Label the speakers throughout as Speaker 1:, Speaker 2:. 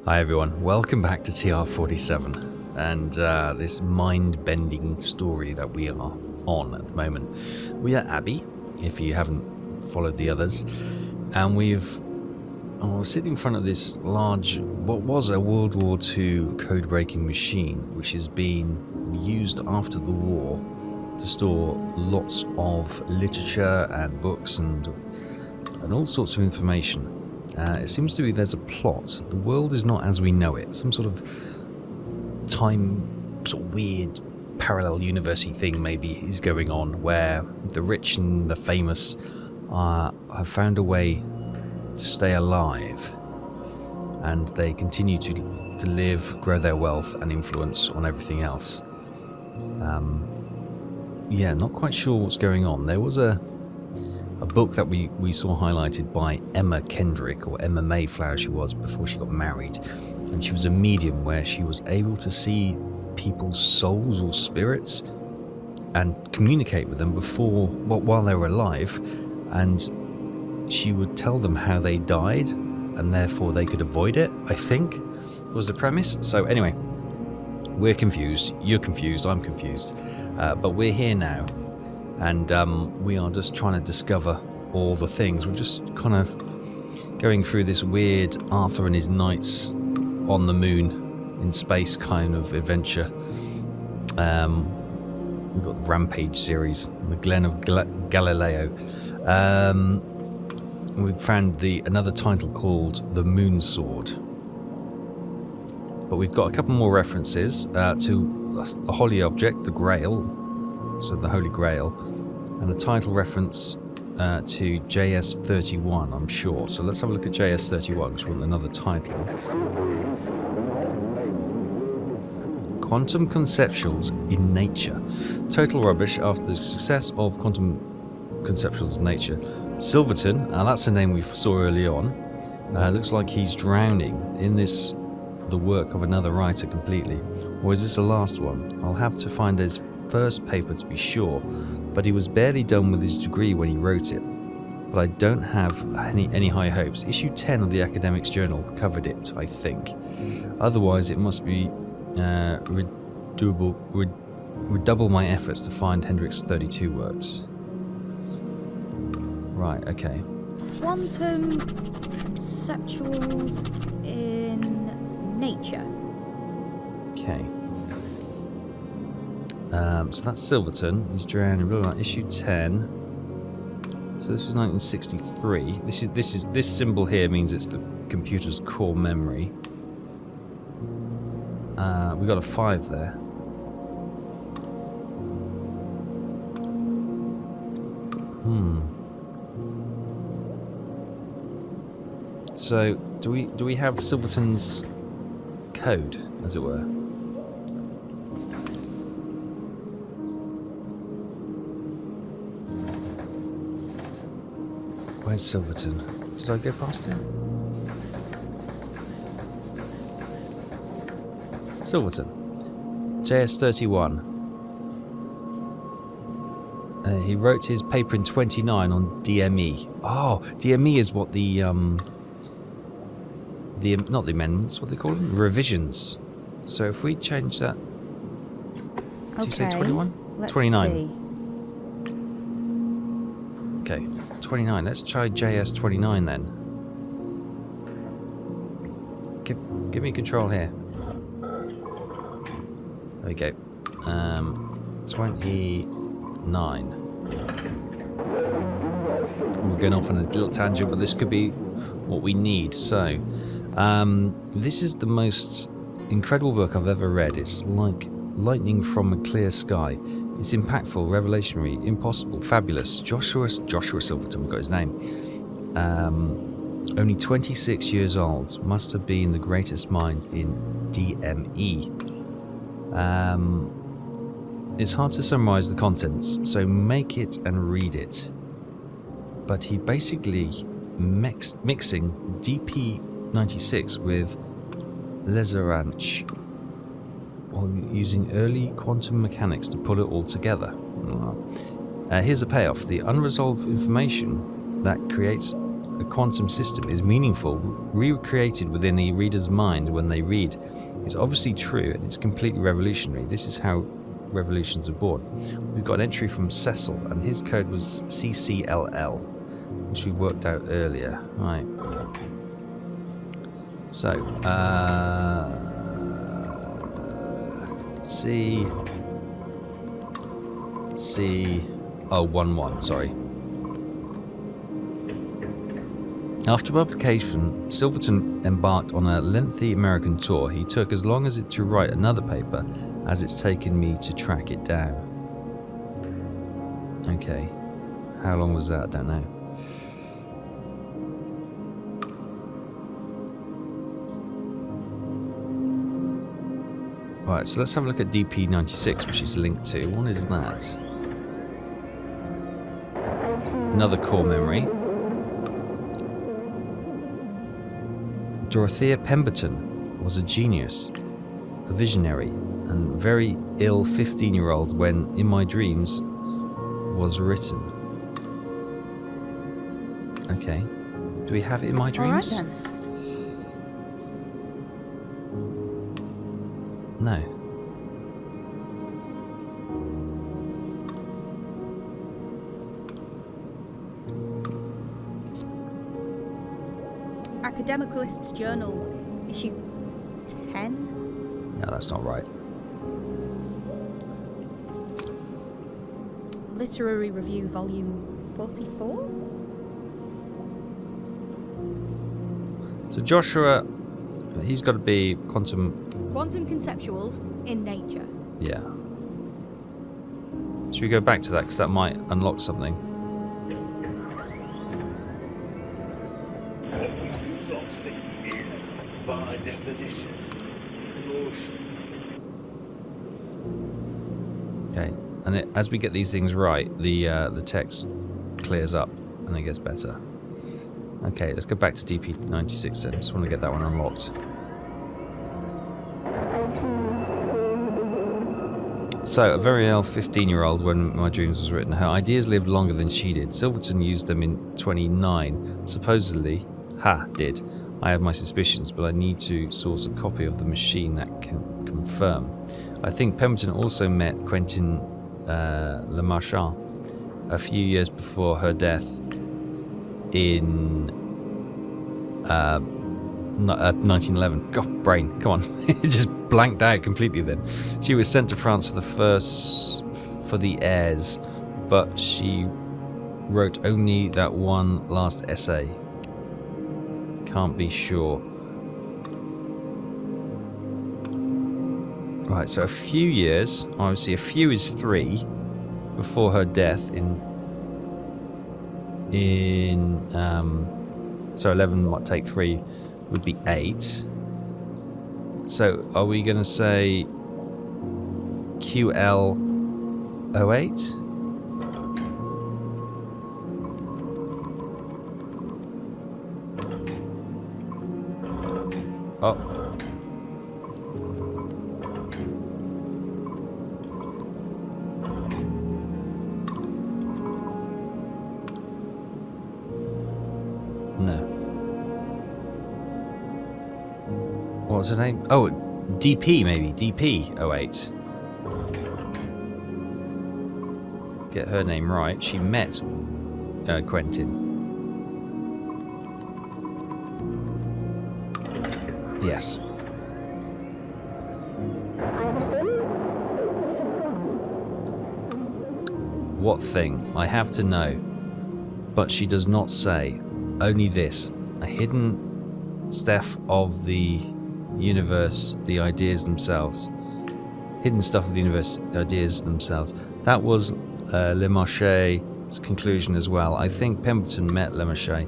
Speaker 1: Hi everyone, welcome back to TR-47 and this mind-bending story that we are on at the moment. We are Abby, if you haven't followed the others, and we're sitting in front of this large, what was a World War II code-breaking machine, which has been used after the war to store lots of literature and books and all sorts of information. It seems to be there's a plot. The world is not as we know it. Some sort of time, sort of weird parallel universe-y thing maybe is going on, where the rich and the famous have found a way to stay alive, and they continue to live, grow their wealth and influence on everything else. Yeah, not quite sure what's going on. There was a book that we saw highlighted by Emma Kendrick, or Emma Mayflower she was before she got married, and she was a medium where she was able to see people's souls or spirits and communicate with them while they were alive, and she would tell them how they died and therefore they could avoid it, I think was the premise. So anyway, we're confused, you're confused, I'm confused, but we're here now. And we are just trying to discover all the things. We're just kind of going through this weird Arthur and his knights on the moon in space kind of adventure. We've got the Rampage series, the Glen of Galileo. We found another title called The Moon Sword. But we've got a couple more references to a holy object, the Grail. So the Holy Grail, and a title reference to JS-31, I'm sure. So let's have a look at JS-31, because we want another title. Quantum Conceptuals in Nature. Total rubbish after the success of Quantum Conceptuals of Nature. Silverton, that's a name we saw early on. Looks like he's drowning in the work of another writer completely. Or is this the last one? I'll have to find his first paper to be sure, but he was barely done with his degree when he wrote it. But I don't have any high hopes. Issue 10 of the Academics Journal covered it, I think. Otherwise, it must be redouble my efforts to find Hendrick's 32 works. Right, okay.
Speaker 2: Quantum Conceptuals in Nature.
Speaker 1: Okay. So that's Silverton. He's drowning. Blah, blah, blah. Issue 10. So this was 1963. This symbol here means it's the computer's core memory. We got a 5 there. So do we have Silverton's code, as it were? Where's Silverton? Did I go past him? Silverton. JS-31. He wrote his paper in 29 on DME. Oh, DME is what not the amendments, what they call them? Revisions. So if we change that... Did you say 21?
Speaker 2: Let's
Speaker 1: 29.
Speaker 2: See.
Speaker 1: Okay, 29. Let's try JS-29 then. Give me control here. There we go. 29. We're going off on a little tangent, but this could be what we need. So, this is the most incredible book I've ever read. It's like lightning from a clear sky. It's impactful, revolutionary, impossible, fabulous. Joshua Silverton, we got his name. Only 26 years old, must have been the greatest mind in DME. It's hard to summarize the contents, so make it and read it. But he basically mixing DP96 with Lezeranch, while using early quantum mechanics to pull it all together. Here's a payoff. The unresolved information that creates a quantum system is meaningful, recreated within the reader's mind when they read. It's obviously true and it's completely revolutionary. This is how revolutions are born. We've got an entry from Cecil, and his code was CCLL, which we worked out earlier. Right. So, C11, sorry. After publication, Silverton embarked on a lengthy American tour. He took as long as it to write another paper as it's taken me to track it down. Okay. How long was that? I don't know. Right, so let's have a look at DP96, which is linked to. What is that? Another core memory. Dorothea Pemberton was a genius, a visionary, and very ill 15-year-old when In My Dreams was written. Okay. Do we have it in My Dreams?
Speaker 2: All right, then.
Speaker 1: No.
Speaker 2: Academicalist's Journal, issue 10.
Speaker 1: No, that's not right.
Speaker 2: Literary Review, volume 44.
Speaker 1: So Joshua, he's got to be quantum.
Speaker 2: Quantum Conceptuals in Nature.
Speaker 1: Yeah. Should we go back to that, because that might unlock something?
Speaker 3: What we do not see is, by definition, motion.
Speaker 1: Okay, and as we get these things right, the text clears up and it gets better. Okay, let's go back to DP96 then. Just want to get that one unlocked. So, a very ill 15-year-old when My Dreams was written. Her ideas lived longer than she did. Silverton used them in 29. Supposedly, did. I have my suspicions, but I need to source a copy of the machine that can confirm. I think Pemberton also met Quentin Le Marchand a few years before her death in 1911. God, brain, come on. It just blanked out completely then. She was sent to France for the heirs, but she wrote only that one last essay. Can't be sure. Right, so a few years, obviously a few is 3, before her death so 11 might take 3 would be 8. So are we going to say QL08? Oh. No. What's her name? Oh, DP maybe. DP08. Get her name right. She met Quentin. Yes. What thing? I have to know. But she does not say. Only this. A hidden stuff of the universe, the ideas themselves. Hidden stuff of the universe, the ideas themselves. That was Le Marchais' conclusion as well. I think Pemberton met Le Marchais.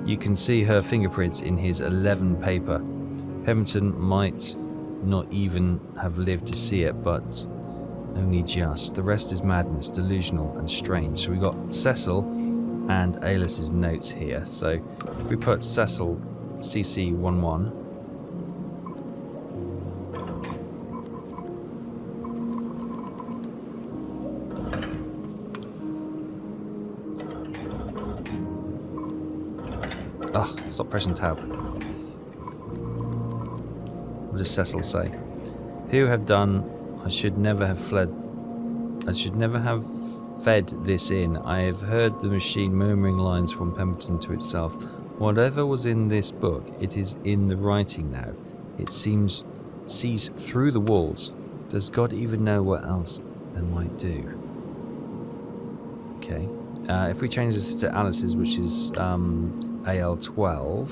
Speaker 1: You can see her fingerprints in his 11 paper. Pemberton might not even have lived to see it, but only just. The rest is madness, delusional and strange. So we got Cecil and Aelis's notes here. So if we put Cecil CC11, Ugh, stop pressing tab. What does Cecil say? Who have done? I should never have fled. I should never have fed this in. I have heard the machine murmuring lines from Pemberton to itself. Whatever was in this book, it is in the writing now. It sees through the walls. Does God even know what else they might do? Okay. If we change this to Alice's, which is AL12.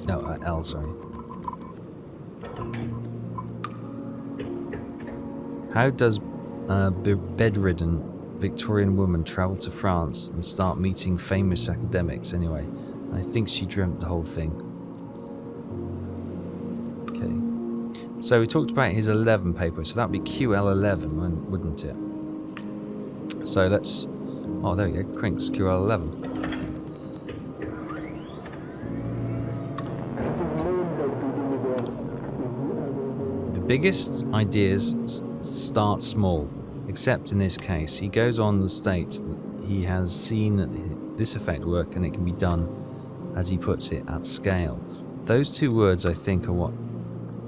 Speaker 1: No, L, sorry. How does a bedridden Victorian woman travel to France and start meeting famous academics anyway? I think she dreamt the whole thing. Okay. So we talked about his 11 paper, so that'd be QL11, wouldn't it? So let's... Oh, there we go. Crinks, QL11. The biggest ideas start small, except in this case. He goes on to state he has seen this effect work and it can be done, as he puts it, at scale. Those two words, I think, are what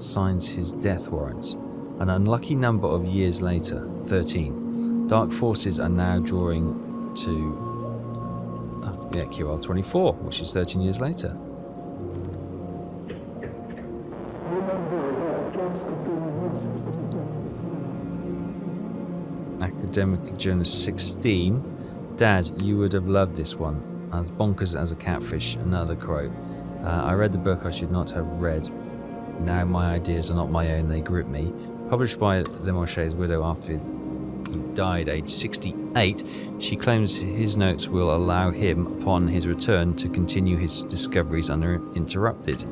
Speaker 1: signs his death warrant. An unlucky number of years later, 13, dark forces are now drawing to QL24, which is 13 years later. Academic Journalist 16. Dad, you would have loved this one. As bonkers as a catfish, another quote. I read the book I should not have read. Now my ideas are not my own, they grip me. Published by Lemarches's widow after he died aged 68, she claims his notes will allow him, upon his return, to continue his discoveries uninterrupted.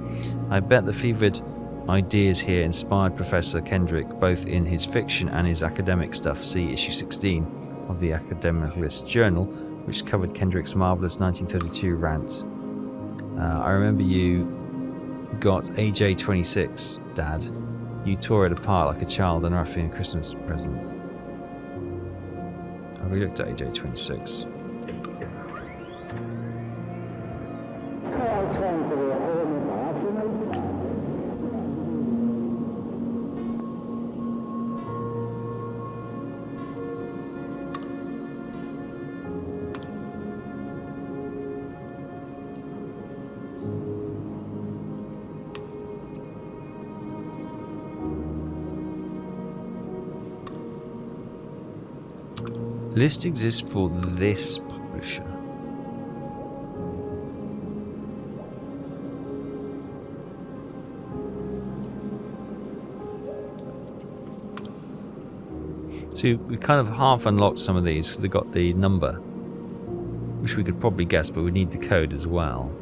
Speaker 1: I bet the fevered ideas here inspired Professor Kendrick both in his fiction and his academic stuff. See issue 16 of the Academicalist Journal, which covered Kendrick's marvellous 1932 rant. I remember you got AJ26, Dad. You tore it apart like a child unwrapping a Christmas present. Have we looked at AJ26? List exists for this publisher. So we kind of half unlocked some of these. So they got the number, which we could probably guess, but we need the code as well.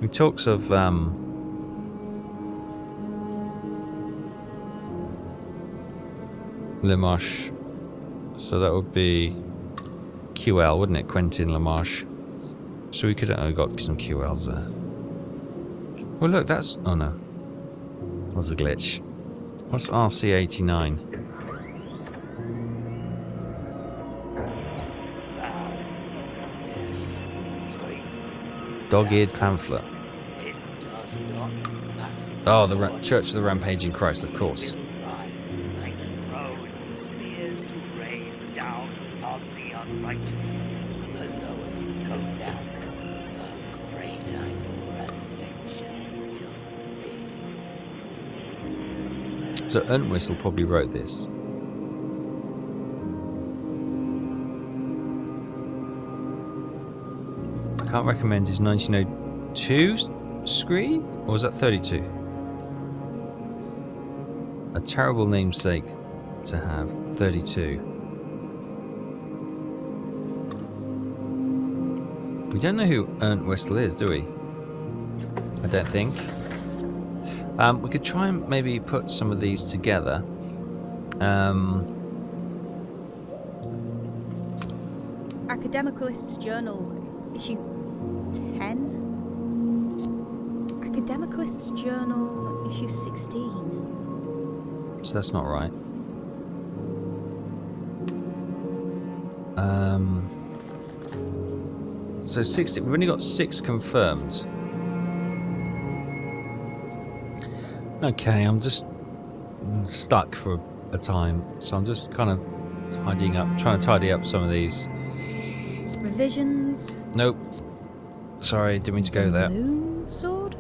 Speaker 1: He talks of Lemarche, so that would be QL, wouldn't it? Quentin Lemarche. So we could have got some QLs there. Well, look, that's... Oh no. That was a glitch. What's RC89? Dog-eared pamphlet. Oh, the Church of the Rampaging Christ, of course. So Entwistle probably wrote this. I can't recommend his 1902 screen, or was that 32? A terrible namesake to have, 32. We don't know who Entwistle is, do we? I don't think. We could try and maybe put some of these together.
Speaker 2: Academicalist's Journal, issue 10? Academicalist's Journal, issue 16.
Speaker 1: So that's not right. So 60. We've only got 6 confirmed. Okay, I'm just stuck for a time, so I'm just kind of tidying up, trying to tidy up some of these.
Speaker 2: Revisions.
Speaker 1: Nope. Sorry, didn't mean to go there.
Speaker 2: Moon sword.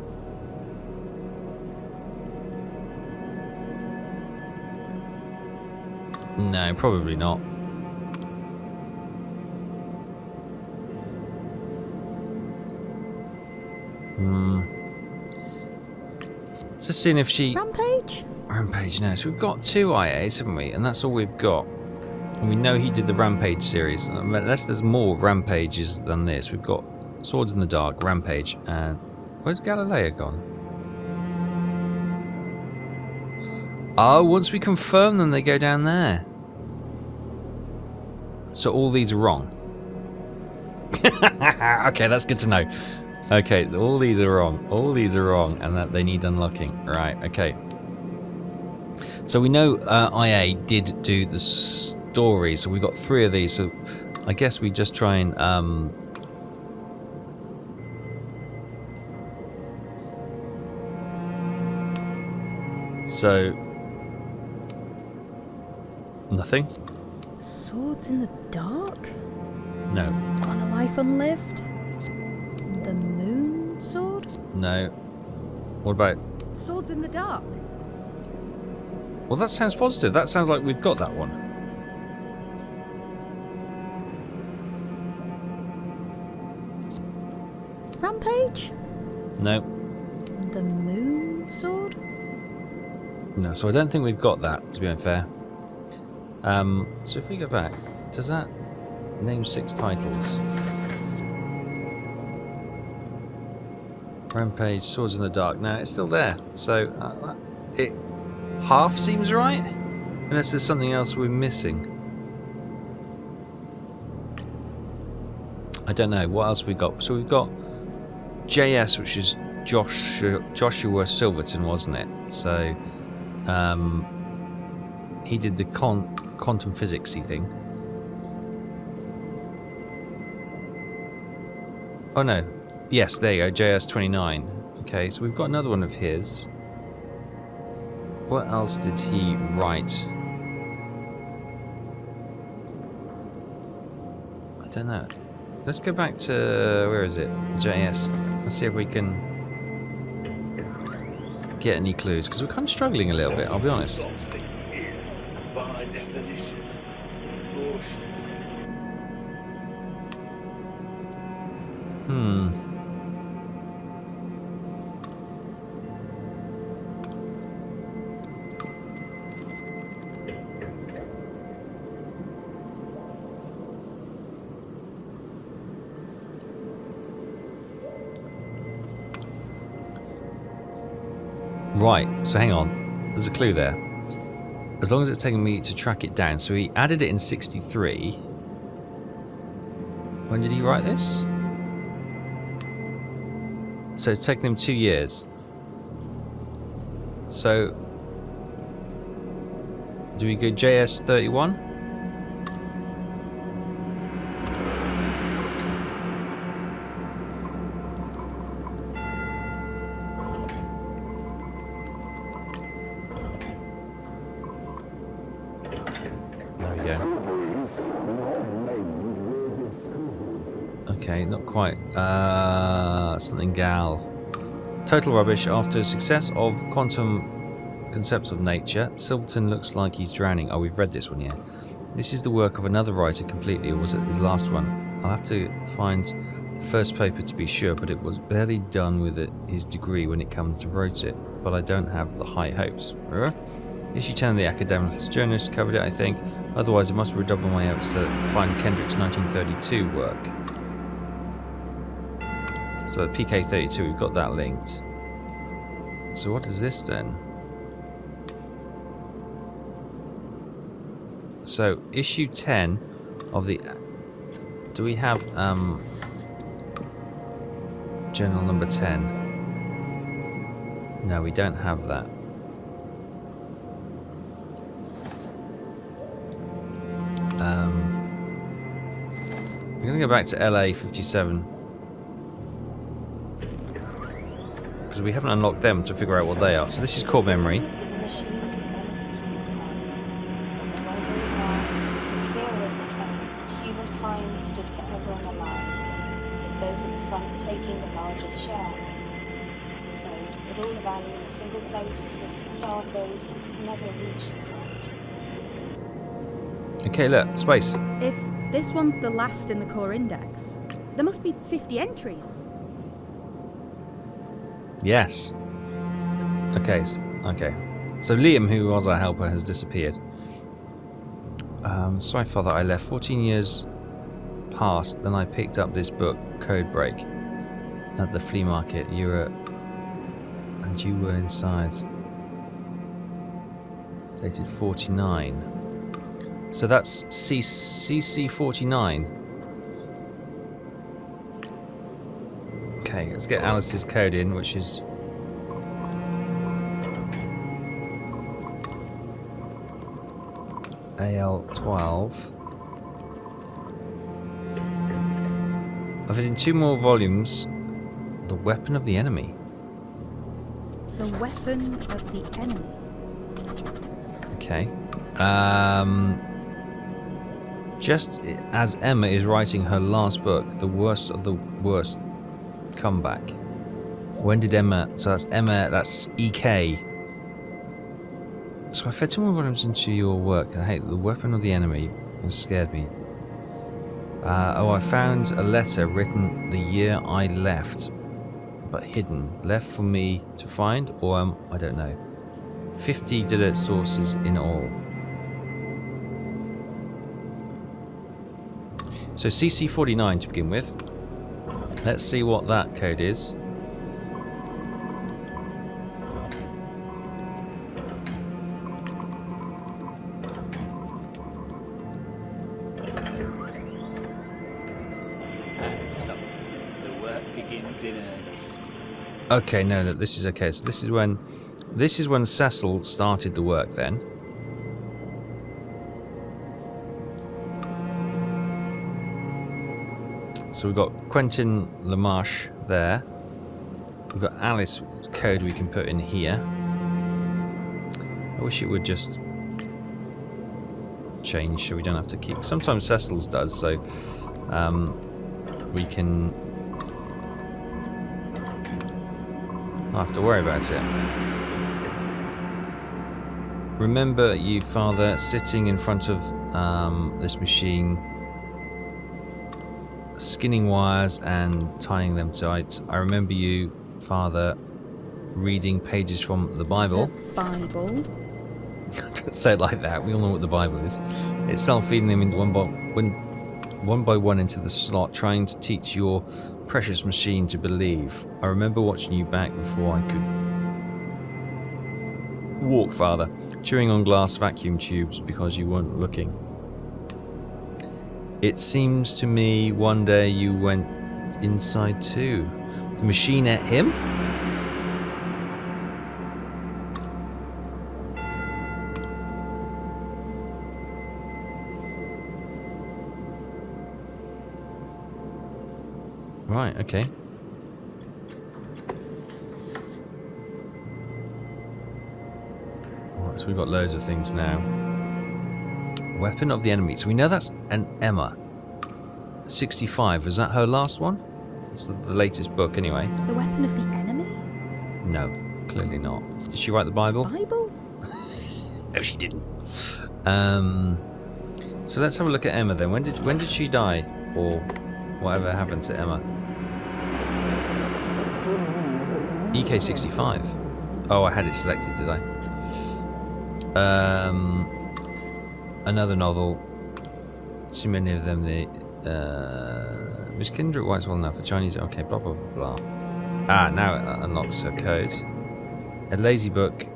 Speaker 1: No, probably not. Just seeing if she...
Speaker 2: Rampage?
Speaker 1: Rampage, no. So we've got 2 IAs, haven't we? And that's all we've got. And we know he did the Rampage series. Unless there's more Rampages than this. We've got Swords in the Dark, Rampage, and... Where's Galilea gone? Oh, once we confirm them, they go down there. So all these are wrong. Okay, that's good to know. Okay, all these are wrong. All these are wrong, and that they need unlocking. Right, okay. So we know IA did do the story, so we've got 3 of these, so I guess we just try and... So... Nothing?
Speaker 2: Swords in the Dark?
Speaker 1: No.
Speaker 2: On a Life Unlived? The Moon Sword?
Speaker 1: No. What about...
Speaker 2: Swords in the Dark.
Speaker 1: Well, that sounds positive. That sounds like we've got that one.
Speaker 2: Rampage?
Speaker 1: No.
Speaker 2: The Moon Sword?
Speaker 1: No, so I don't think we've got that, to be unfair. So if we go back, does that name 6 titles? Rampage, Swords in the Dark. No, it's still there. So it half seems right, unless there's something else we're missing. I don't know. What else we got? So we've got JS, which is Joshua Silverton, wasn't it? So he did the quantum physics-y thing. Oh no. Yes, there you go, JS-29. Okay, so we've got another one of his. What else did he write? I don't know. Let's go back to... where is it? JS. Let's see if we can get any clues, because we're kind of struggling a little bit, I'll be honest.
Speaker 3: Toxic is, by definition, abortion.
Speaker 1: Right, so hang on. There's a clue there. As long as it's taking me to track it down. So he added it in 63. When did he write this? So it's taken him 2 years. So do we go JS-31? Okay, not quite. Something gal. Total rubbish. After success of quantum concepts of nature, Silverton looks like he's drowning. Oh, we've read this one, yeah. This is the work of another writer completely, or was it his last one? I'll have to find the first paper to be sure, but it was barely done with his degree when it comes to wrote it. But I don't have the high hopes. Issue 10 of the Academic Journalist covered it, I think. Otherwise, I must redouble my efforts to find Kendrick's 1932 work. So at PK32, we've got that linked. So what is this then? So issue 10 of the... Do we have journal number 10? No, we don't have that. We're going to go back to LA 57. Because we haven't unlocked them to figure out what they are. So this is core memory.
Speaker 4: The machine could benefit humankind, but the longer it ran, the clearer it became that humankind stood forever in a line, with those at the front taking the largest share. So, to put all the value in a single place was to starve those who could never reach the front.
Speaker 1: Okay, look, space.
Speaker 2: If this one's the last in the core index, there must be 50 entries.
Speaker 1: Yes. Okay, okay. So Liam, who was our helper, has disappeared. Sorry, Father, I left 14 years past. Then I picked up this book, Code Break, at the flea market. You were inside. Dated 49. So that's CC-49. Okay, let's get Alice's code in, which is AL12. I've hidden 2 more volumes. The Weapon of the Enemy.
Speaker 2: The weapon of the enemy.
Speaker 1: Okay. Just as Emma is writing her last book, The Worst of the Worst Comeback. When did Emma... So that's Emma, that's EK. So I fed 2 more volumes into your work. I hate The Weapon of the Enemy. It scared me. I found a letter written the year I left, but hidden. Left for me to find, or I don't know. 50 Dooler sources in all. So CC-49 to begin with. Let's see what that code is.
Speaker 3: And so, the work begins in earnest.
Speaker 1: Okay, no, look, this is okay. So this is when Cecil started the work then. So we've got Quentin Lamarche there. We've got Alice's code we can put in here. I wish it would just change so we don't have to keep... Sometimes Cecil's does, so we can not have to worry about it. Remember you, Father, sitting in front of this machine, skinning wires and tying them tight. I remember you, Father, reading pages from the Bible.
Speaker 2: The Bible?
Speaker 1: Don't say it like that. We all know what the Bible is. Itself feeding them into one by one into the slot, trying to teach your precious machine to believe. I remember watching you back before I could walk, Father, chewing on glass vacuum tubes because you weren't looking. It seems to me one day you went inside too. The machine ate him? Right, okay. Alright, so we've got loads of things now. Weapon of the Enemy. So we know that's an Emma. 65. Is that her last one? It's the latest book anyway.
Speaker 2: The weapon of the enemy?
Speaker 1: No, clearly not. Did she write the Bible?
Speaker 2: Bible?
Speaker 1: No, she didn't. So let's have a look at Emma then. When did she die? Or whatever happened to Emma? EK65. Oh, I had it selected, did I? Another novel. Too many of them. Miss Kendrick writes well enough for Chinese. Okay, blah blah blah blah. Ah, now it unlocks her code. A lazy book.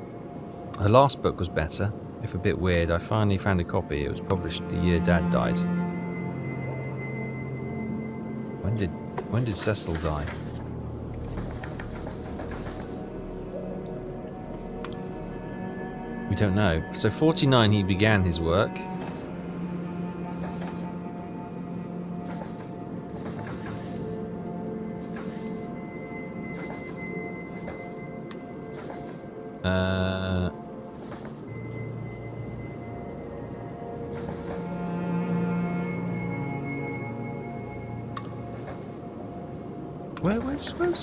Speaker 1: Her last book was better, if a bit weird. I finally found a copy. It was published the year Dad died. When did Cecil die? We don't know. So 49 he began his work.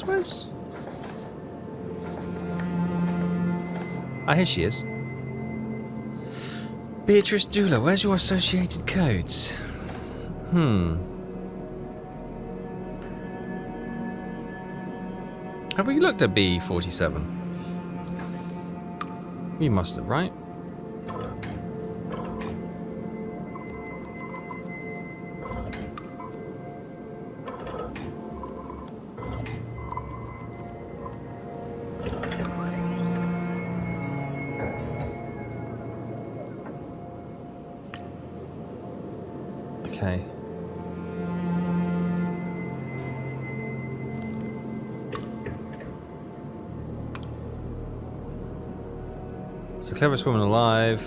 Speaker 1: Where's? Ah, here she is. Beatrice Dooler, where's your associated codes? Have we looked at B47? We must have, right? Okay. It's the cleverest woman alive.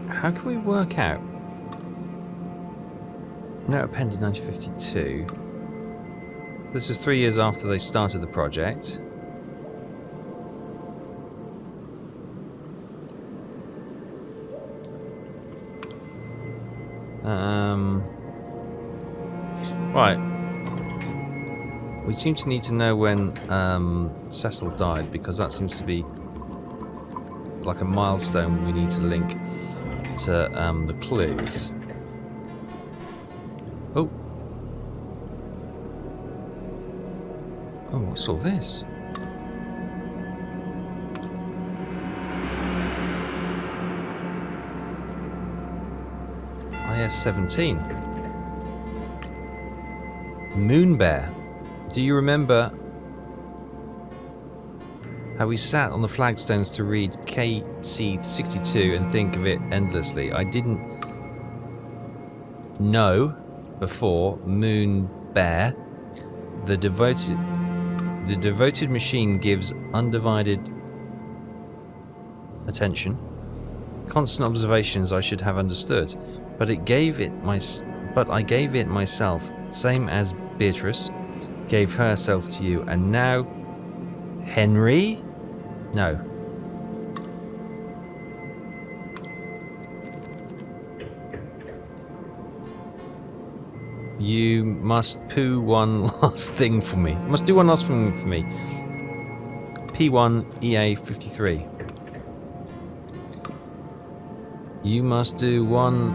Speaker 1: How can we work out? Note appended 1952. So this is 3 years after they started the project. Right. We seem to need to know when Cecil died, because that seems to be like a milestone we need to link to the clues. Oh. Oh, what's all this? IS-17. Moon Bear. Do you remember how we sat on the flagstones to read KC-62 and think of it endlessly? I didn't know before Moon Bear. The devoted machine gives undivided attention. Constant observations I should have understood, but I gave it myself, same as Beatrice gave herself to you, and now Henry? No. You must poo one last thing for me. You must do one last thing for me. P1EA53. You must do one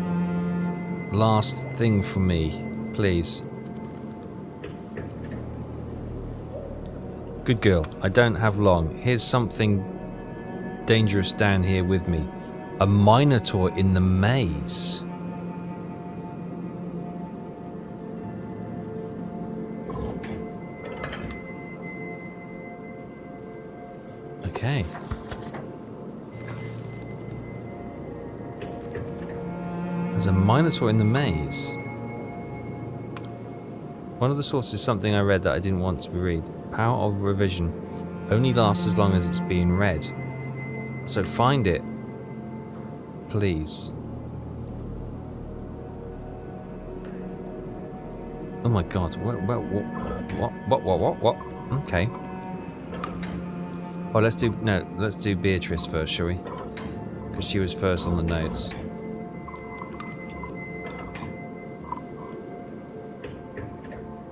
Speaker 1: last thing for me, please. Good girl, I don't have long. Here's something dangerous down here with me. A minotaur in the maze. Okay. There's a minotaur in the maze. One of the sources is something I read that I didn't want to read. Power of revision only lasts as long as it's being read. So find it, please. Oh my God! What? Okay. Oh, let's do Beatrice first, shall we? Because she was first on the notes.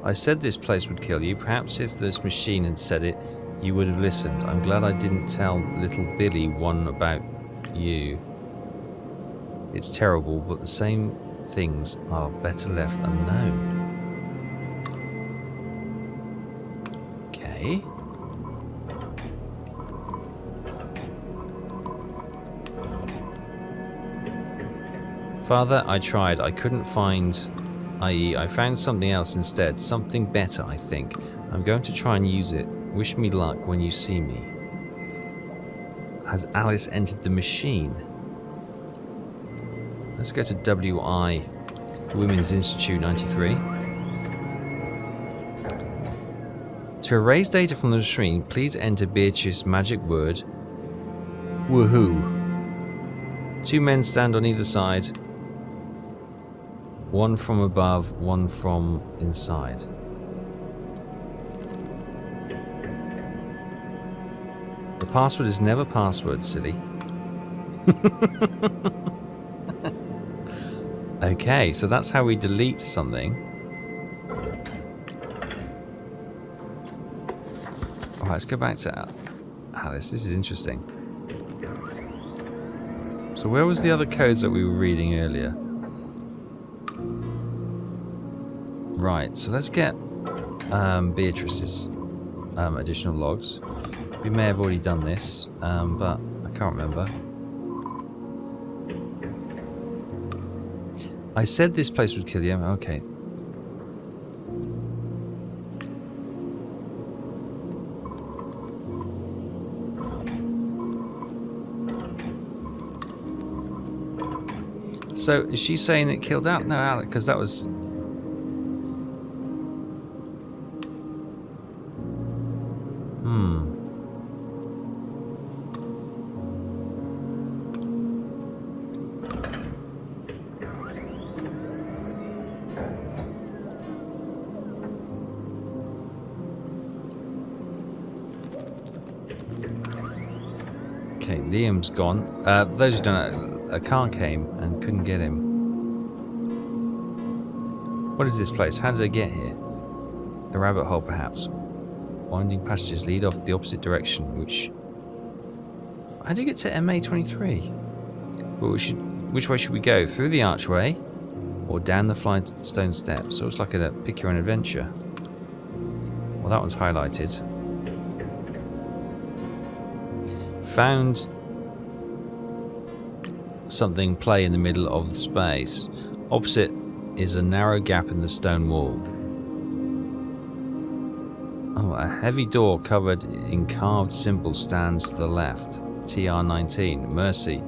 Speaker 1: I said this place would kill you. Perhaps if this machine had said it, you would have listened. I'm glad I didn't tell little Billy one about you. It's terrible, but the same things are better left unknown. Okay. Father, I tried. I couldn't find... i.e., I found something else instead. Something better, I think. I'm going to try and use it. Wish me luck when you see me. Has Alice entered the machine? Let's go to WI Women's Institute 93. To erase data from the machine, please enter Beatrice's magic word. Woohoo. 2 men stand on either side. One from above, one from inside. A password is never password, silly. Okay, so that's how we delete something. Alright, let's go back to Alice. This is interesting. So where was the other codes that we were reading earlier? Right, so let's get Beatrice's additional logs. We may have already done this, but I can't remember. I said this place would kill you. Okay. So, is she saying it killed out? No, Alec, because that was... Okay, Liam's gone. Those who don't know, a car came and couldn't get him. What is this place? How did I get here? A rabbit hole, perhaps. Winding passages lead off the opposite direction, which... How do you get to MA23? Well, which way should we go? Through the archway? Or down the flight of the stone steps? So it's like a pick your own adventure. Well, that one's highlighted. Found something play in the middle of the space. Opposite is a narrow gap in the stone wall. Oh, a heavy door covered in carved symbols stands to the left. TR-49. Mercy.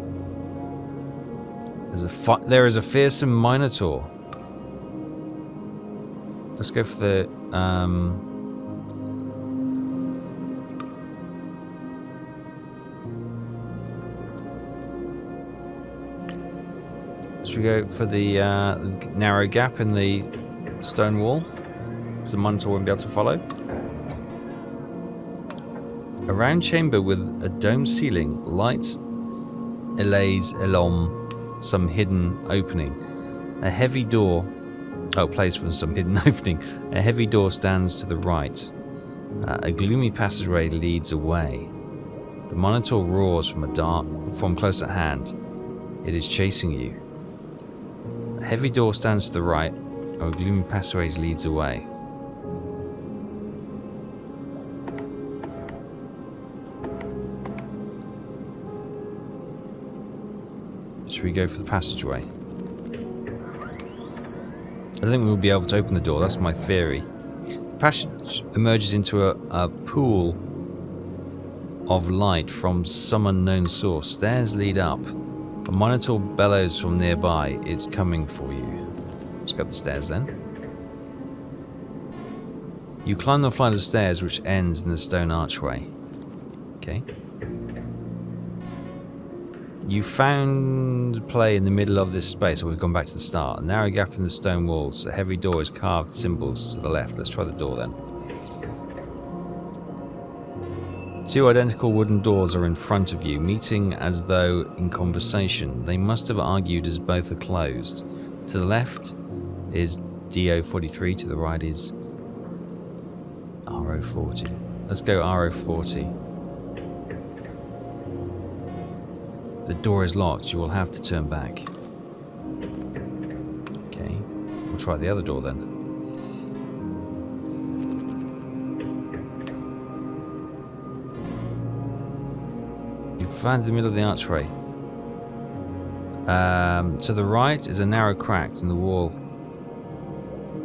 Speaker 1: There is a fearsome minotaur. Let's go for the should we go for the narrow gap in the stone wall? Because the monitor won't be able to follow. A round chamber with a domed ceiling, light elays along some hidden opening. A heavy door... Oh, plays from some hidden opening. A heavy door stands to the right. A gloomy passageway leads away. The monitor roars from close at hand. It is chasing you. A heavy door stands to the right, or a gloomy passageway leads away. Should we go for the passageway? I think we'll be able to open the door, that's my theory. The passage emerges into a pool of light from some unknown source. Stairs lead up. A monitor bellows from nearby. It's coming for you. Let's go up the stairs then. You climb the flight of stairs which ends in the stone archway. Okay. You found play in the middle of this space. So we've gone back to the start. A narrow gap in the stone walls. A heavy door is carved symbols to the left. Let's try the door then. Two identical wooden doors are in front of you, meeting as though in conversation. They must have argued as both are closed. To the left is DO43, to the right is RO40. Let's go RO40. The door is locked, you will have to turn back. Okay, we'll try the other door then. Found the middle of the archway. To the right is a narrow crack in the wall.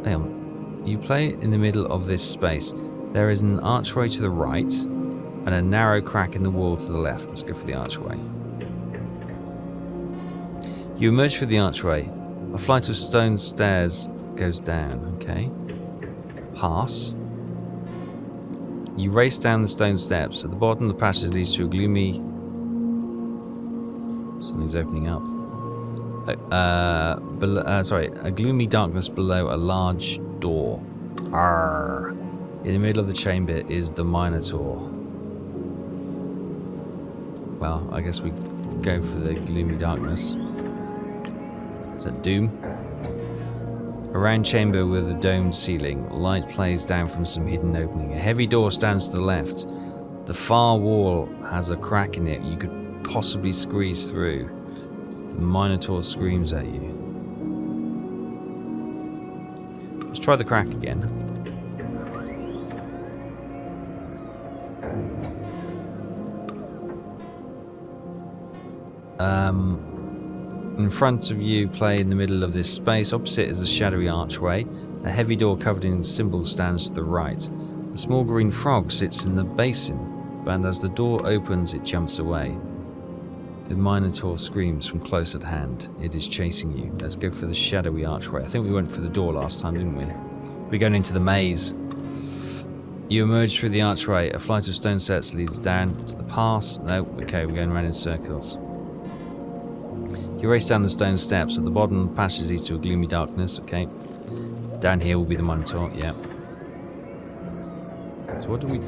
Speaker 1: Hang on. You play in the middle of this space. There is an archway to the right and a narrow crack in the wall to the left. Let's go for the archway. You emerge through the archway. A flight of stone stairs goes down. Okay. Pass. You race down the stone steps. At the bottom, the passage leads to a gloomy... Something's opening up. A gloomy darkness below a large door. Arrgh. In the middle of the chamber is the Minotaur. Well, I guess we go for the gloomy darkness. Is that Doom? A round chamber with a domed ceiling. Light plays down from some hidden opening. A heavy door stands to the left. The far wall has a crack in it you could possibly squeeze through. The Minotaur screams at you. Let's try the crack again. In front of you, play in the middle of this space. Opposite is a shadowy archway. A heavy door covered in symbols stands to the right. A small green frog sits in the basin, and as the door opens, it jumps away. The Minotaur screams from close at hand. It is chasing you. Let's go for the shadowy archway. I think we went for the door last time, didn't we? We're going into the maze. You emerge through the archway. A flight of stone steps leads down to the pass. No, okay, we're going around in circles. You race down the stone steps. At the bottom, the passage leads to a gloomy darkness. Okay. Down here will be the Minotaur. Yeah. So what do we...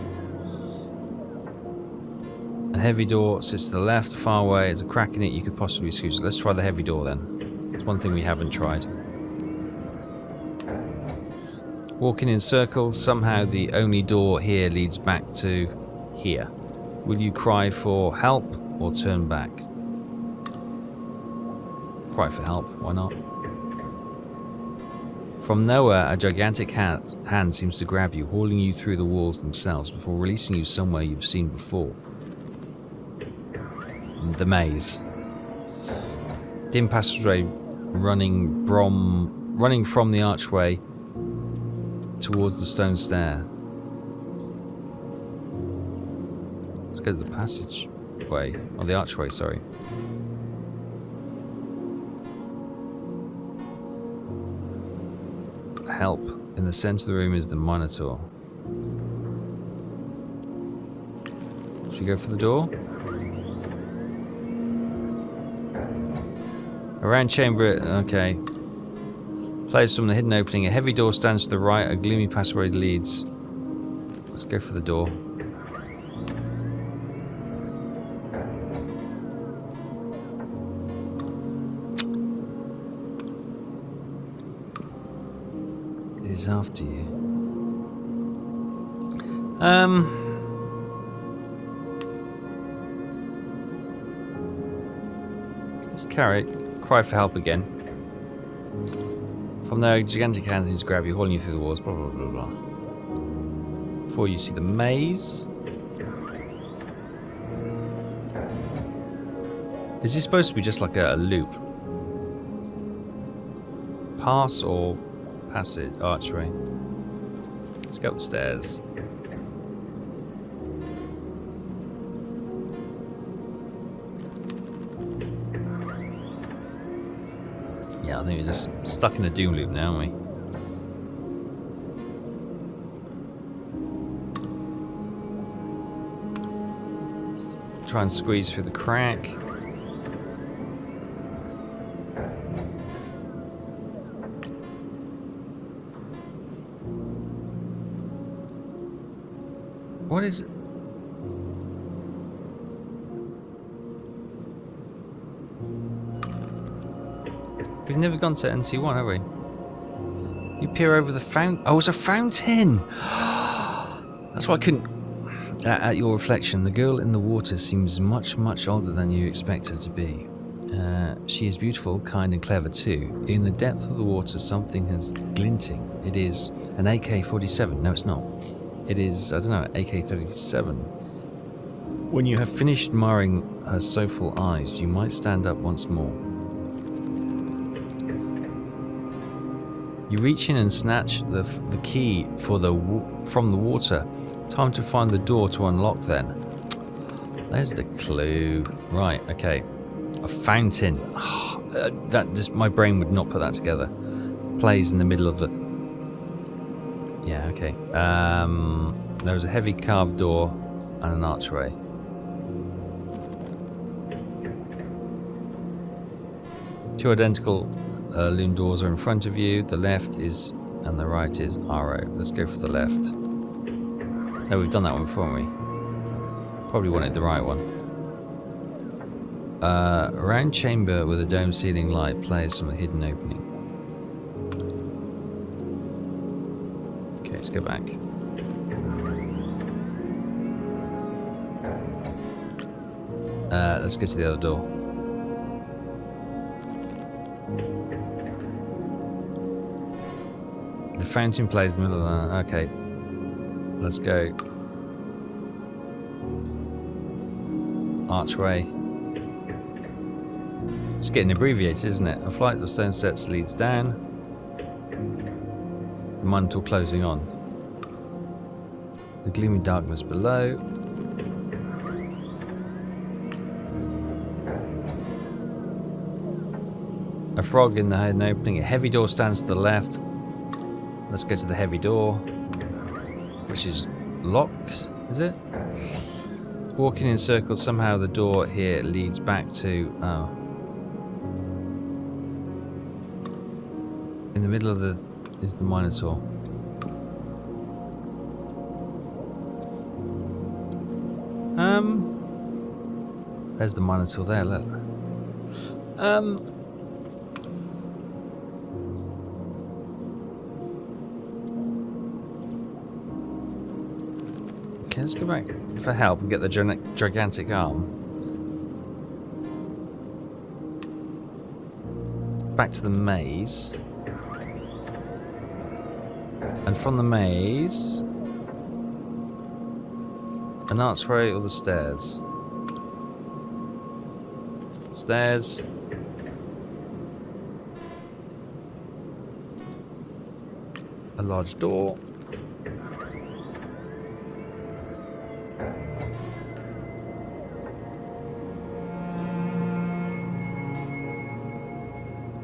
Speaker 1: A heavy door sits to the left. Far away, there's a crack in it you could possibly squeeze. Let's try the heavy door then. It's one thing we haven't tried. Walking in circles. Somehow the only door here leads back to here. Will you cry for help or turn back? Cry for help, why not? From nowhere, a gigantic hand seems to grab you, hauling you through the walls themselves before releasing you somewhere you've seen before. The maze. Dim passageway running from the archway towards the stone stair. Let's go to the passageway, or the archway, sorry. Help. In the center of the room is the Minotaur. Should we go for the door? A round chamber, okay. Plays from the hidden opening. A heavy door stands to the right. A gloomy passageway leads. Let's go for the door. It is after you. Let's cry for help again. From there, a gigantic hand seems to grab you, hauling you through the walls, blah blah blah blah. Before you see the maze. Is this supposed to be just like a loop? Pass or passage? Archway. Let's go up the stairs. Yeah, I think we're just stuck in a doom loop now, aren't we? Let's try and squeeze through the crack. What is it? We've never gone to NT1, have we? You peer over the fountain. Oh, it's a fountain! That's why I couldn't... At your reflection, the girl in the water seems much, much older than you expect her to be. She is beautiful, kind and clever too. In the depth of the water, something is glinting. It is an AK-47. No, it's not. It is, I don't know, AK-37. When you have finished admiring her soulful eyes, you might stand up once more. You reach in and snatch the key from the water. Time to find the door to unlock then. There's the clue. Right, okay. A fountain. My brain would not put that together. Plays in the middle of the... Yeah, okay. There was a heavy carved door and an archway. Two identical loom doors are in front of you. The left is and the right is RO. Let's go for the left. No, we've done that one before, haven't we? Probably wanted the right one. A round chamber with a dome ceiling light plays from a hidden opening. Okay, let's go back. Let's go to the other door. The fountain plays in the middle of that. Okay. Let's go. Archway. It's getting abbreviated, isn't it? A flight of stone steps leads down. The mantle closing on. The gloomy darkness below. A frog in the hidden opening. A heavy door stands to the left. Let's go to the heavy door, which is locked, is it? Walking in circles, somehow the door here leads back to... Oh. In the middle of the... is the Minotaur. There's the Minotaur there, look. Okay, let's go back for help and get the gigantic arm. Back to the maze. And from the maze... an archway or the stairs? Stairs. A large door.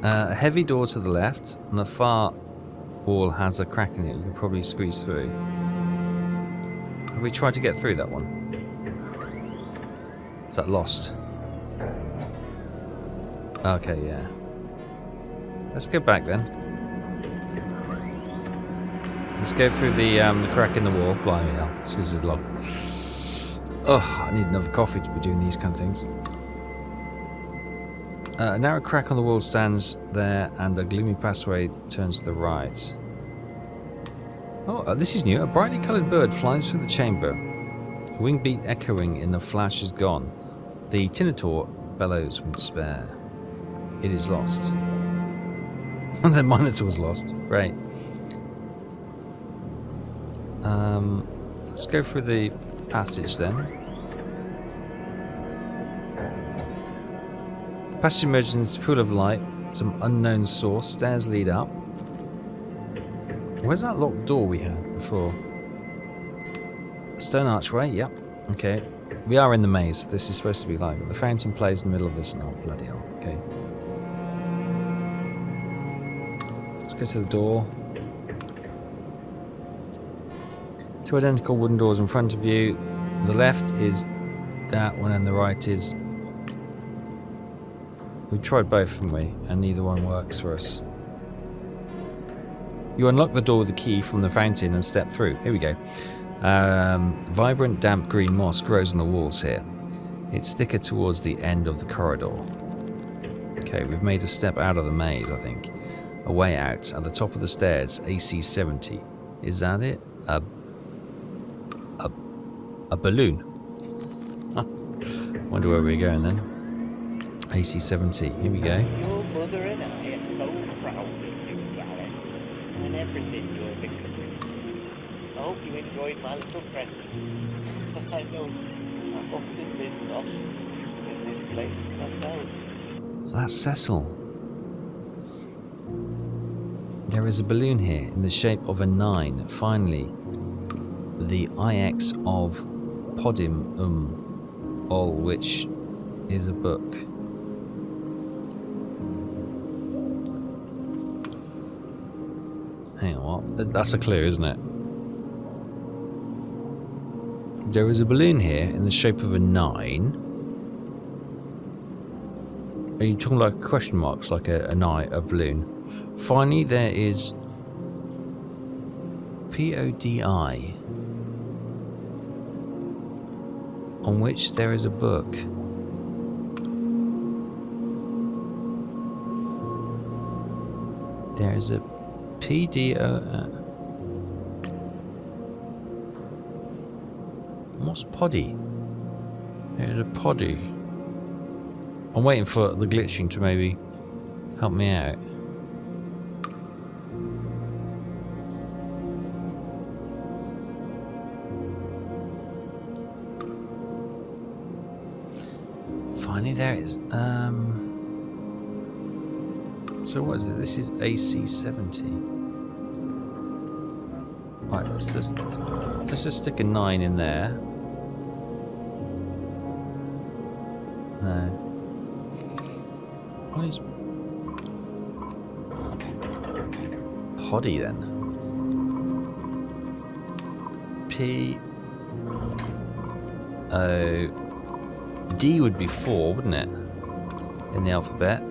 Speaker 1: A heavy door to the left, and the far wall has a crack in it. We could probably squeeze through. Have we tried to get through that one? Is that lost? Okay, yeah. Let's go back then. Let's go through the crack in the wall. Blimey hell, this is long. Oh, I need another coffee to be doing these kind of things. A narrow crack on the wall stands there, and a gloomy passageway turns to the right. Oh, this is new. A brightly coloured bird flies through the chamber. A wing beat echoing in the flash is gone. The Tinator bellows with despair. It is lost. The Minotaur was lost. Great. Let's go through the passage then. The passage emerges in this pool of light. Some unknown source. Stairs lead up. Where's that locked door we had before? A stone archway. Yep. Okay. We are in the maze. This is supposed to be like the fountain plays in the middle of this. Oh, bloody hell. Okay. Let's go to the door. Two identical wooden doors in front of you. The left is that one and the right is... We tried both, haven't we? And neither one works for us. You unlock the door with the key from the fountain and step through. Here we go. Vibrant, damp green moss grows on the walls here. It's thicker towards the end of the corridor. Okay, we've made a step out of the maze, I think. A way out at the top of the stairs, AC 70. Is that it? A balloon. Huh. Wonder where we're going then. AC 70. Here we go.
Speaker 3: Your mother and I are so proud of you, Alice, and everything you're becoming. I hope you enjoyed my little present. I know I've often been lost in this place myself.
Speaker 1: That's Cecil. There is a balloon here in the shape of a 9. Finally, the IX of Podim All, which is a book. Hang on, what? That's a clue, isn't it? There is a balloon here in the shape of a 9. Are you talking like question marks, like a balloon? Finally, there is PODI, on which there is a book. There's a PDO. What's poddy? There's a poddy. I'm waiting for the glitching to maybe help me out. Finally, there it is. So what is it? This is AC70. Right, let's just stick a 9 in there. No. What is poddy then? P O D would be 4, wouldn't it? In the alphabet.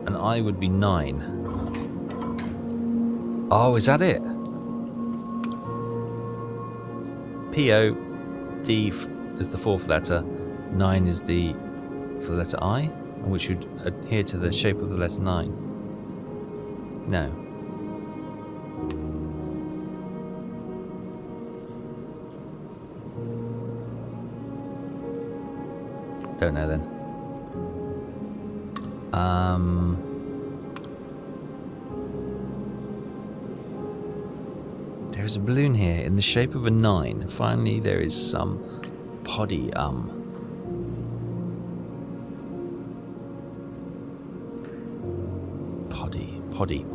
Speaker 1: And I would be 9. Oh, is that it? P O D is the 4th letter. 9 is the for the letter I, which would adhere to the shape of the letter 9. No. Don't know then. There's a balloon here in the shape of a 9. Finally, there is some poddy. Poddy.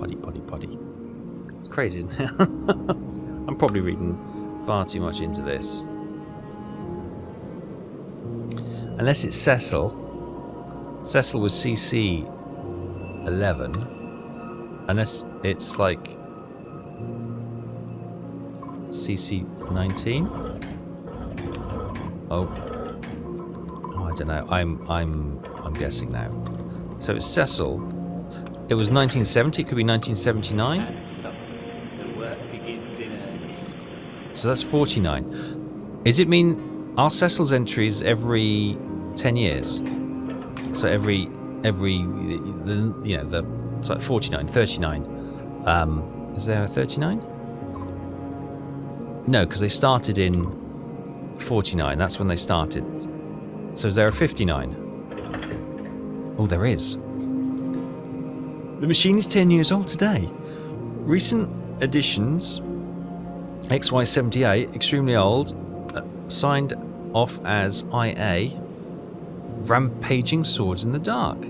Speaker 1: It's crazy, isn't it? I'm probably reading far too much into this. Unless it's Cecil. Cecil was CC 11. Unless it's like CC 19. Oh, I don't know. I'm guessing now. So it's Cecil. It was 1970. It could be 1979.
Speaker 3: And so, the work begins in earnest.
Speaker 1: So that's 49. Does it mean are Cecil's entries every 10 years? So every it's like 49, 39. Is there a 39? No, because they started in 49. That's when they started. So is there a 59? Oh, there is. The machine is 10 years old today. Recent additions, XY78, extremely old, signed off as IA, rampaging swords in the dark.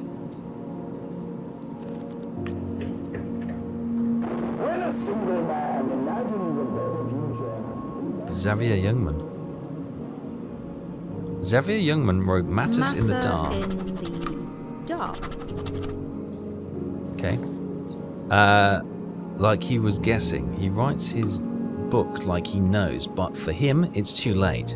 Speaker 1: Xavier Youngman. Xavier Youngman wrote Matters in the Dark.
Speaker 2: In the dark.
Speaker 1: Okay. Like he was guessing. He writes his book like he knows, but for him, it's too late.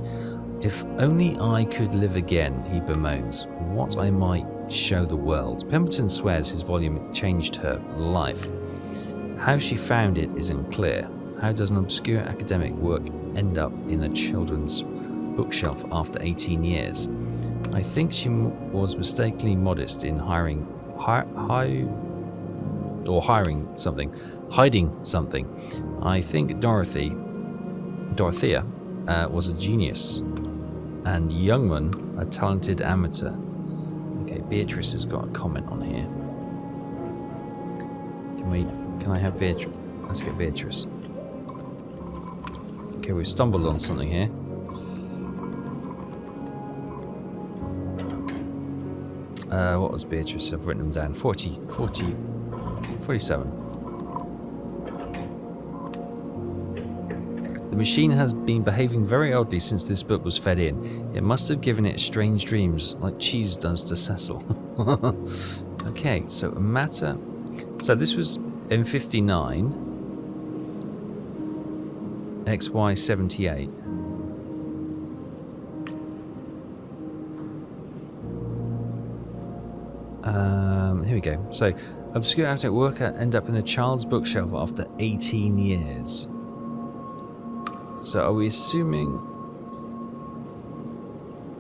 Speaker 1: If only I could live again, he bemoans. What I might show the world. Pemberton swears his volume changed her life. How she found it isn't clear. How does an obscure academic work end up in a children's bookshelf after 18 years? I think she was mistakenly modest in hiding something. I think Dorothea was a genius, and Youngman a talented amateur. Okay, Beatrice has got a comment on here. Can I have Beatrice? Let's get Beatrice. Okay, we stumbled on something here. What was Beatrice? I've written them down. 47. The machine has been behaving very oddly since this book was fed in. It must have given it strange dreams, like cheese does to Cecil. Okay, so a matter. So this was in 59. XY78. Here we go. So, obscure academic worker end up in a child's bookshelf after 18 years. So, are we assuming?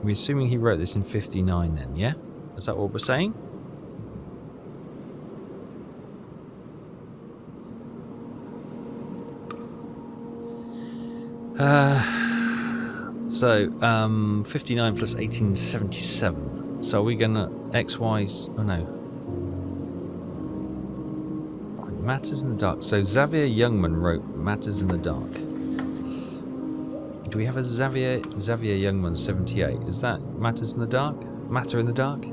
Speaker 1: We're assuming he wrote this in 59 then, yeah? Is that what we're saying? So 59 plus 1877. So are we gonna XY's? Oh no. Matters in the Dark. So Xavier Youngman wrote Matters in the Dark. Do we have a Xavier Youngman 78? Is that Matters in the Dark? Matter in the Dark?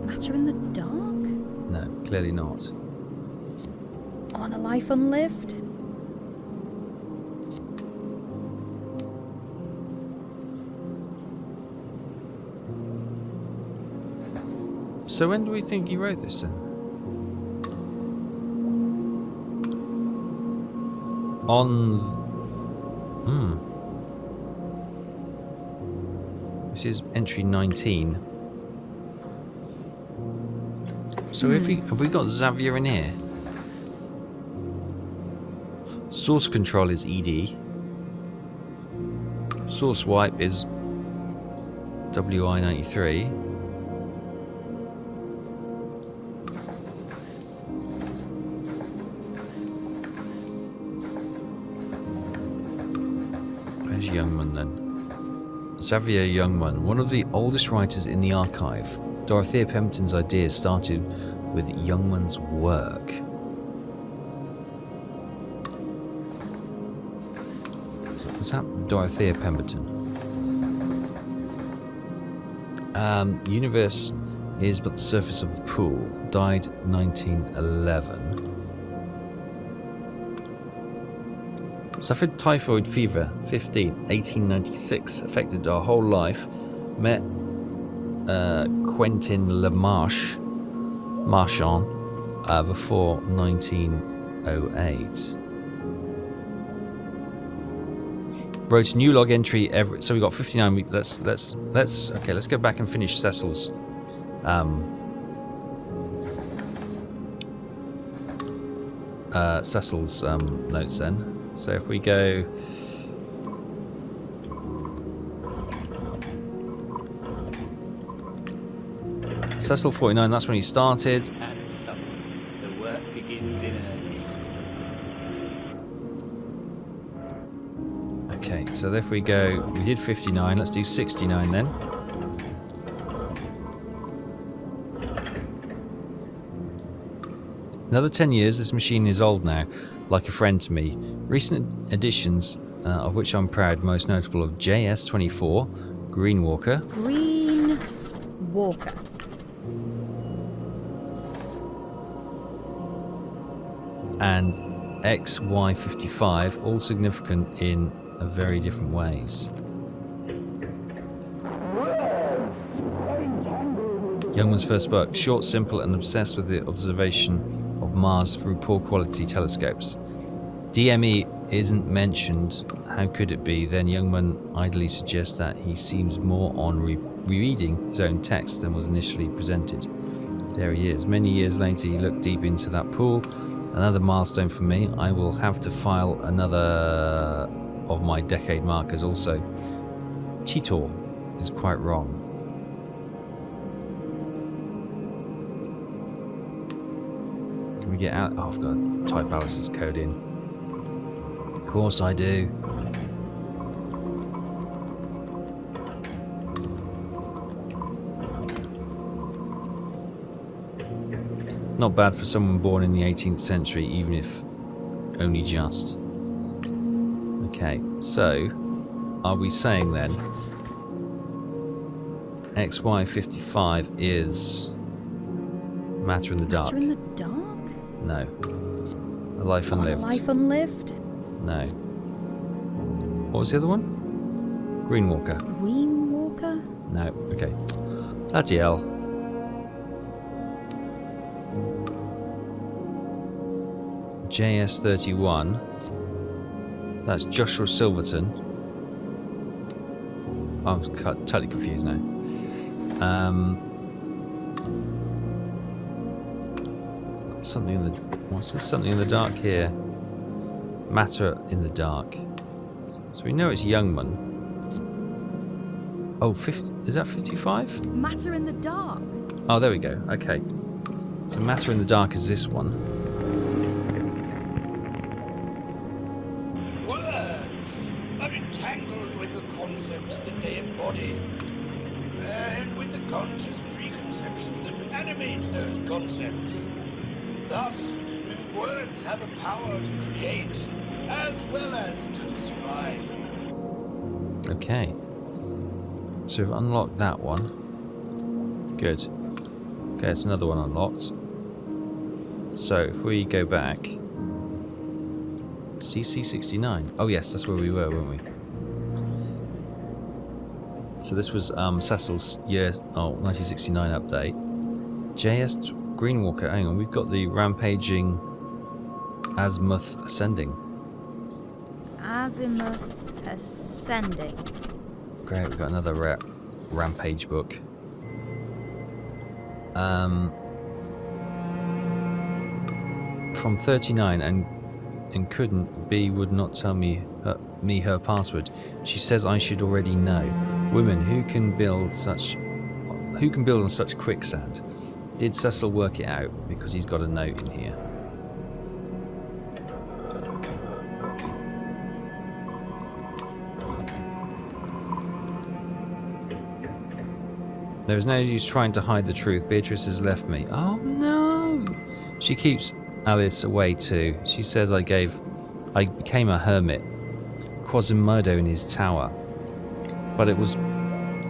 Speaker 2: Matter in the dark?
Speaker 1: No, clearly not.
Speaker 2: On a life unlived?
Speaker 1: So when do we think he wrote this then? This is entry 19. So have we got Xavier in here? Source control is ED. Source wipe is WI-93. Where's Youngman then? Xavier Youngman, one of the oldest writers in the archive. Dorothea Pemberton's ideas started with Youngman's work. Was that Dorothea Pemberton? Universe is but the surface of a pool. Died 1911. Suffered typhoid fever, 1896. Affected our whole life. Met Quentin Marchand before 1908. Wrote a new log entry every. So we got 59. Let's go back and finish Cecil's. Cecil's notes then. So if we go. Cecil 49, that's when he started.
Speaker 3: And so, the work begins in earnest.
Speaker 1: Okay, so if we go, we did 59, let's do 69 then. Another 10 years, this machine is old now, like a friend to me. Recent additions, of which I'm proud, most notable of JS24, Green Walker.
Speaker 2: Green Walker.
Speaker 1: And XY55, all significant in very different ways. Youngman's first book, short, simple, and obsessed with the observation of Mars through poor quality telescopes. DME isn't mentioned. How could it be? Then Youngman idly suggests that he seems more on rereading his own text than was initially presented. There he is. Many years later, he looked deep into that pool. Another milestone for me. I will have to file another of my decade markers also. Titor is quite wrong. Can we get out? Oh, I've got to type Alice's code in. Of course I do. Not bad for someone born in the 18th century, even if only just. Okay, so are we saying then XY55 is Matter in the Dark?
Speaker 2: Matter in the Dark?
Speaker 1: No. A Life
Speaker 2: On a
Speaker 1: Unlived?
Speaker 2: life unlived?
Speaker 1: No. What was the other one? Green Walker?
Speaker 2: Green Walker?
Speaker 1: No. Okay. Bloody hell. JS31. That's Joshua Silverton. I'm totally confused now. Something in the. What's this? Something in the dark here. Matter in the Dark. So we know it's Youngman. Oh, 50, is that 55?
Speaker 2: Matter in the dark.
Speaker 1: Oh, there we go. Okay. So Matter in the Dark is this one.
Speaker 5: Words are entangled with the concepts that they embody, and with the conscious preconceptions that animate those concepts. Thus, words have a power to create as well as to describe.
Speaker 1: Okay. So we've unlocked that one. Good. Okay, it's another one unlocked. So if we go back, CC69. Oh yes, that's where we were, weren't we? So this was Cecil's 1969 update. JS Greenwalker. Hang on, we've got the rampaging Azimuth Ascending.
Speaker 2: Azimuth Ascending.
Speaker 1: Great, we've got another rampage book. From 39 and couldn't. B would not tell me her password. She says I should already know. Women who can build on such quicksand. Did Cecil work it out? Because he's got a note in here. There is no use trying to hide the truth. Beatrice has left me. Oh no! She keeps Alice away too. She says I became a hermit. Quasimodo in his tower. But it was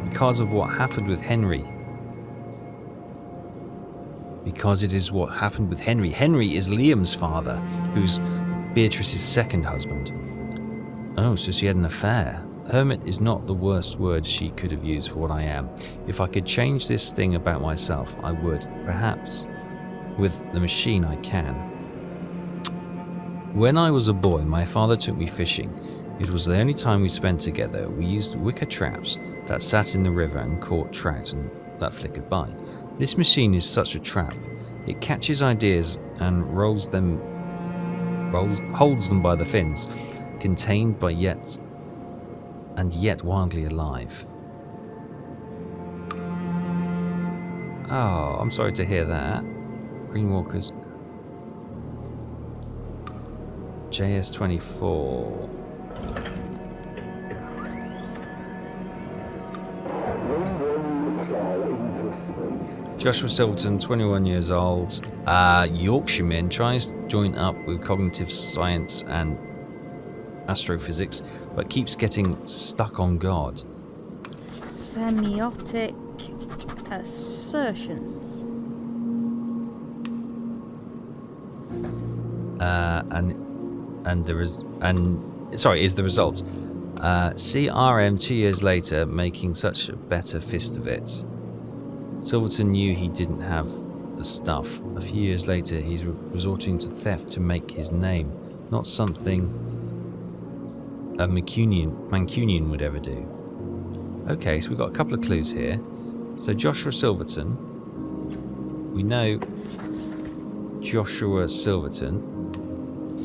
Speaker 1: because of what happened with Henry. Because it is what happened with Henry. Henry is Liam's father, who's Beatrice's second husband. Oh, so she had an affair. Hermit is not the worst word she could have used for what I am. If I could change this thing about myself, I would. Perhaps with the machine I can. When I was a boy, my father took me fishing. It was the only time we spent together. We used wicker traps that sat in the river and caught trout and that flickered by. This machine is such a trap. It catches ideas and holds them by the fins, contained but yet wildly alive. Oh, I'm sorry to hear that. Greenwalkers. JS24. Joshua Silverton, 21 years old, Yorkshireman, tries to join up with cognitive science and astrophysics, but keeps getting stuck on God.
Speaker 2: Semiotic assertions. Is the result. CRM 2 years later, making such a better fist of it. Silverton knew he didn't have the stuff. A few years later, he's resorting to theft to make his name, not something a Mancunian would ever do. Okay, so we've got a couple of clues here. So Joshua Silverton. We know Joshua Silverton.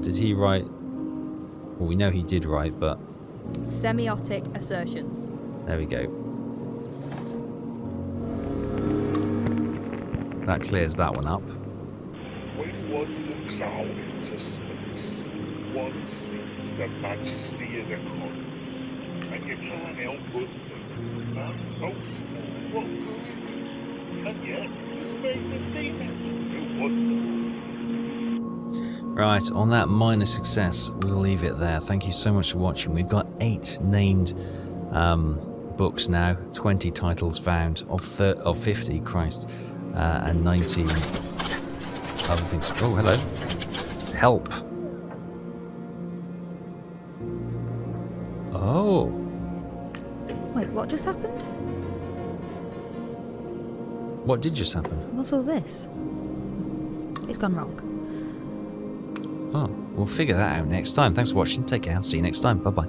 Speaker 2: Did he write? Well, we know he did write, but... Semiotic assertions.
Speaker 1: There we go. That clears that one up.
Speaker 6: When one looks out into space, one sees the majesty of the cosmos, and you can't help but think, man, so small, what good is he? And yet, who made the statement? It wasn't the monkeys.
Speaker 1: Right, on that minor success, we'll leave it there. Thank you so much for watching. We've got 8 named books now, 20 titles found of 50, Christ, and 19 other things. Oh, hello. Help. Oh.
Speaker 2: Wait, what just happened?
Speaker 1: What did just happen?
Speaker 2: What's all this? It's gone wrong.
Speaker 1: Oh, we'll figure that out next time. Thanks for watching. Take care. I'll see you next time. Bye-bye.